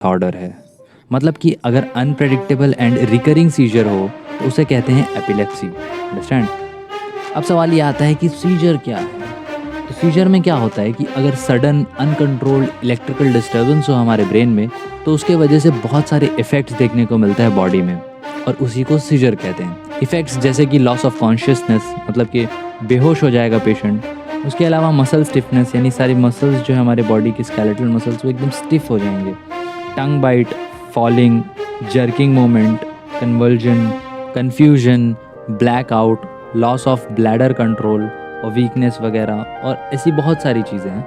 Order है। मतलब कि अगर अनप्रेडिक्टेबल एंड रिकरिंग सीजर हो तो उसे कहते हैं एपिलेप्सी। अंडरस्टैंड? अब सवाल ये आता है कि सीजर क्या है। तो सीजर में क्या होता है कि अगर सडन अनकंट्रोल्ड इलेक्ट्रिकल डिस्टर्बेंस हो हमारे ब्रेन में तो उसके वजह से बहुत सारे इफ़ेक्ट्स देखने को मिलता है बॉडी में, और उसी को सीजर कहते हैं। इफ़ेक्ट्स जैसे कि लॉस ऑफ कॉन्शियसनेस, मतलब कि बेहोश हो जाएगा पेशेंट। उसके अलावा मसल स्टिफनेस, यानी सारी मसल्स जो है हमारे बॉडी की स्केलेटल मसल्स वो एकदम स्टिफ हो जाएंगे। Tongue bite, falling, jerking moment, conversion, confusion, blackout, loss of bladder control और वीकनेस वगैरह, और ऐसी बहुत सारी चीज़ें हैं।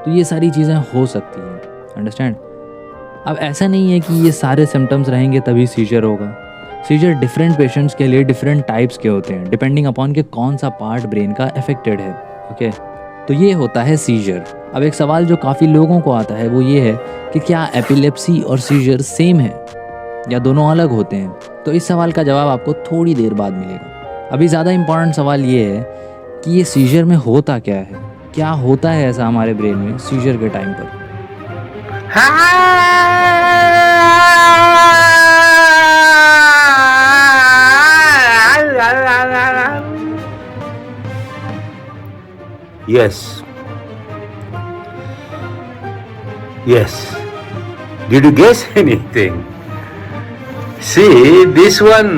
तो ये सारी चीज़ें हो सकती हैं। अंडरस्टैंड? अब ऐसा नहीं है कि ये सारे सिम्टम्स रहेंगे तभी सीजर होगा। सीजर डिफरेंट पेशेंट्स के लिए डिफरेंट टाइप्स के होते हैं, डिपेंडिंग अपॉन कि कौन सा पार्ट ब्रेन का अफेक्टेड है। ओके, तो ये होता है सीजर। अब एक सवाल जो काफ़ी लोगों को आता है वो ये है कि क्या एपिलेप्सी और सीजर सेम है या दोनों अलग होते हैं? तो इस सवाल का जवाब आपको थोड़ी देर बाद मिलेगा। अभी ज़्यादा इम्पॉर्टेंट सवाल ये है कि ये सीजर में होता क्या है, क्या होता है ऐसा हमारे ब्रेन में सीजर के टाइम पर। Yes. Yes. Did you guess anything? See, this one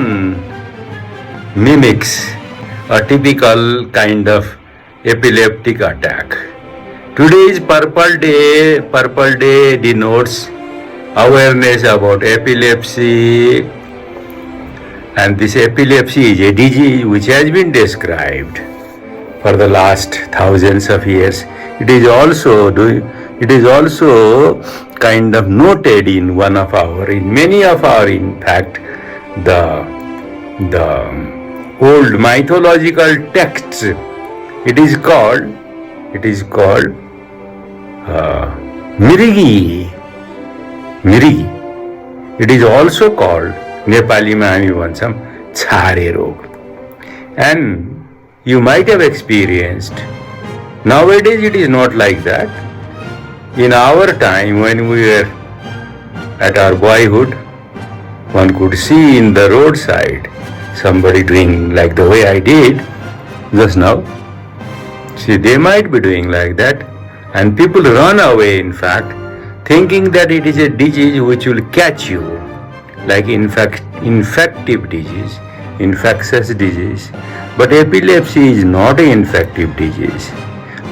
mimics a typical kind of epileptic attack. Today is Purple Day. Purple Day denotes awareness about epilepsy, and this epilepsy is a disease which has been described for the last thousands of years. It is also kind of noted in many of our, in fact, the old mythological texts. It is called Mirigi. It is also called Nepali में हामी भन्छौँ छारे रोग. And you might have experienced. Nowadays it is not like that. In our time, when we were at our boyhood, one could see in the roadside somebody doing like the way I did just now. See, they might be doing like that, and people run away, in fact, thinking that it is a disease which will catch you, like infective disease, infectious disease. But epilepsy is not an infective disease.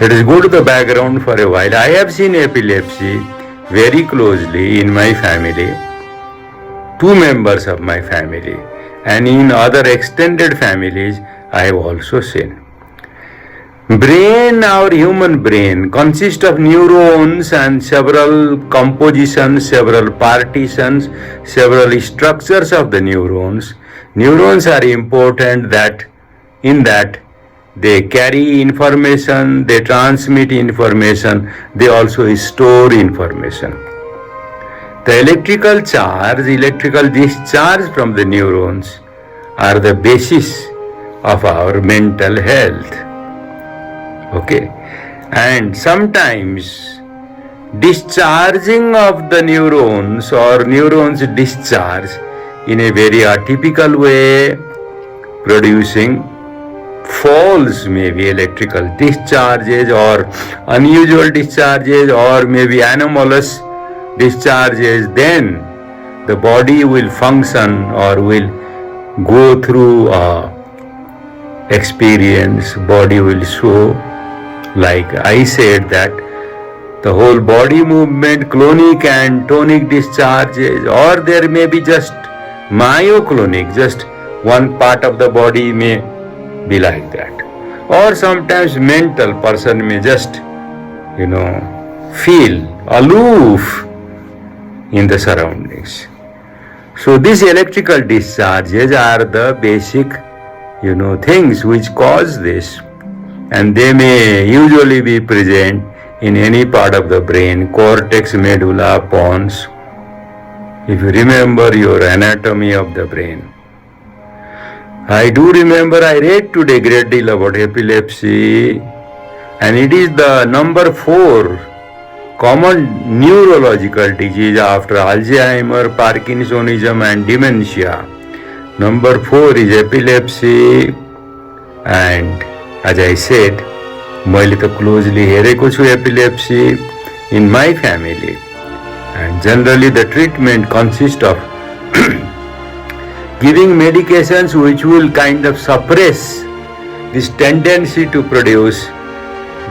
Let us go to the background for a while. I have seen epilepsy very closely in my family, 2 members of my family, and in other extended families I have also seen. Brain, our human brain, consists of neurons and several compositions, several partitions, several structures of the neurons. Neurons are important in that they carry information, they transmit information, they also store information. The electrical discharge from the neurons are the basis of our mental health. Okay, and sometimes discharging of the neurons or neurons discharge in a very atypical way, producing false, maybe electrical discharges or unusual discharges or maybe anomalous discharges, then the body will function or will go through a experience, body will show, like I said, that the whole body movement, clonic and tonic discharges, or there may be just myoclonic, just one part of the body may be like that. Or sometimes mental person may just, feel aloof in the surroundings. So these electrical discharges are the basic, things which cause this, and they may usually be present in any part of the brain, cortex, medulla, pons. If you remember your anatomy of the brain. I do remember I read today a great deal about epilepsy, and it is the number 4 common neurological disease after Alzheimer, Parkinsonism and dementia. Number 4 is epilepsy, and as I said, मैले त closely हेरेको छु epilepsy in my family, and generally the treatment consists of giving medications which will kind of suppress this tendency to produce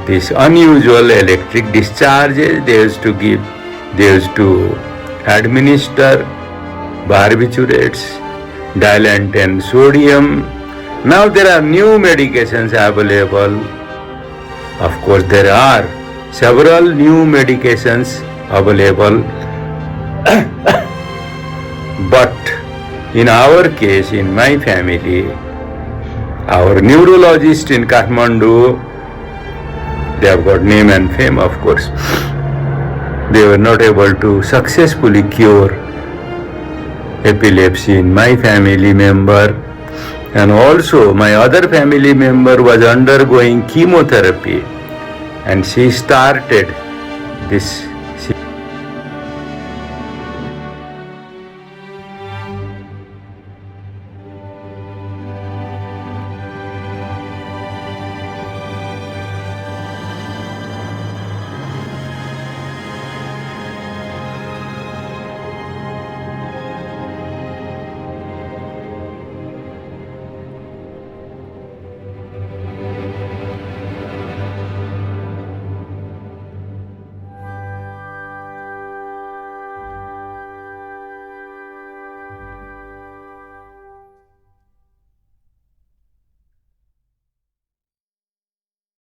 this unusual electric discharges. They used to administer barbiturates, dilantin and sodium. Now there are new medications available. Of course, there are several new medications available, but in our case, in my family, our neurologist in Kathmandu, they have got name and fame, of course. They were not able to successfully cure epilepsy in my family member, and also my other family member was undergoing chemotherapy, and she started this